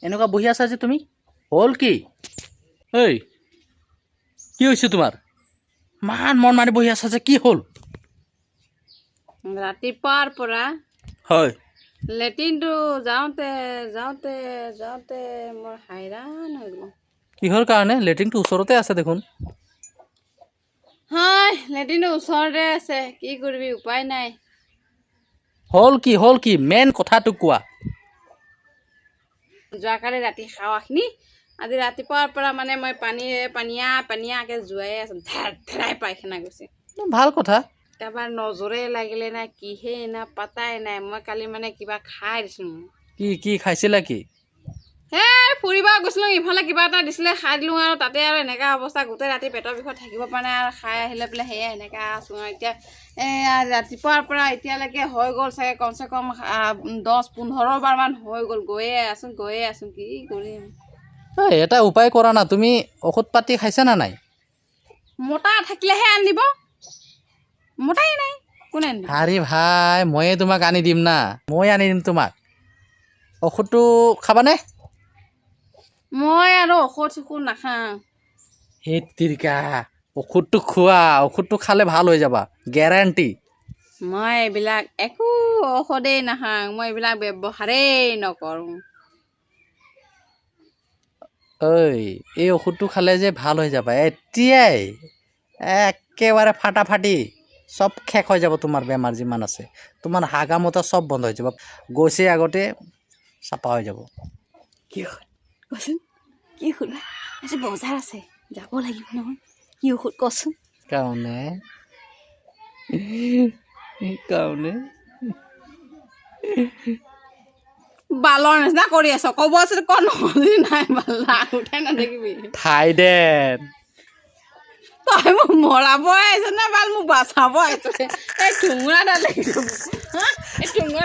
এনেকুৱা বহি আছা যে তুমি হ'ল কি এই কি হৈছে তোমাৰ মান মন মাৰি বহি আছা যে কি হ'ল ৰাতিপুৱাৰ পৰা হয় লেট্ৰিনটো যাওঁতে যাওঁতে যাওঁতে মোৰ হাইৰাণ হৈ গ'ল কিহৰ কাৰণে লেট্ৰিনটো ওচৰতে আছে দেখোন হয় লেট্ৰিনটো ওচৰতে আছে কি কৰিবি উপায় নাই হ'ল কি মেইন কথাটো কোৱা যোৱাকালি ৰাতি খাৱাখিনি আজি ৰাতিপুৱাৰ পৰা মানে মই পানীয়াকৈ যোৱাই আছো ধেৰাই পায়খানা গৈছে ভাল কথা কাৰোবাৰ নজৰে লাগিলে নাই কিহে না পাতাই নাই মই কালি মানে কিবা খাই দিছিলোঁ কি খাইছিলা কি হেই ফুৰিব গৈছিলোঁ ইফালে কিবা এটা দিছিলে খাই দিলোঁ আৰু তাতে আৰু এনেকুৱা অৱস্থা গোটেই ৰাতি পেটৰ বিষত থাকিব পৰা নাই আৰু খাই আহিলে বোলে সেয়াই এনেকৈ আছোঁ আৰু এতিয়া ৰাতিপুৱাৰ পৰা এতিয়ালৈকে হৈ গ'ল চাগে কমচে কম 10-15 বাৰমান হৈ গ'ল গৈয়ে আছোঁ কি কৰিম এটা উপায় কৰা না তুমি ঔষধ পাতি খাইছা না নাই মোটা থাকিলেহে আনি দিব মোটাই নাই কোনে আনি দিব আৰে ভাই ময়ে তোমাক আনি দিম না মই আনি দিম তোমাক ঔষধটো খাবানে মই আৰু ঔষধ নাখাওঁ সেই তিৰিকা ঔষধটো খোৱা ঔষধটো খালে ভাল হৈ যাবা গেৰাণ্টি মই এইবিলাক একো ঔষধেই নাখাওঁ মই এইবিলাক ব্যৱহাৰেই নকৰোঁ ঐ এই ঔষধটো খালে যে ভাল হৈ যাবা এতিয়াই একেবাৰে ফাটাফাটি চব শেষ হৈ যাব তোমাৰ বেমাৰ যিমান আছে তোমাৰ হাগা মতা চব বন্ধ হৈ যাব গৈছে আগতে চাফা হৈ যাব কি ঔষধ কচোন কি ঔষধ আজি বজাৰ আছে যাব লাগিব নহয় কি ঔষধ কচোন কাৰণে বালৰ নিচিনা কৰি আছ ক'ব আছে ক নহ'লে নাই বালা উঠাই নাথাকিবি থাইডেন তই মোক মৰাবই আহিছ নে বাল মোক বাচাব আহিছ এই ঠুঙৰা ডাল এই ঠুঙৰা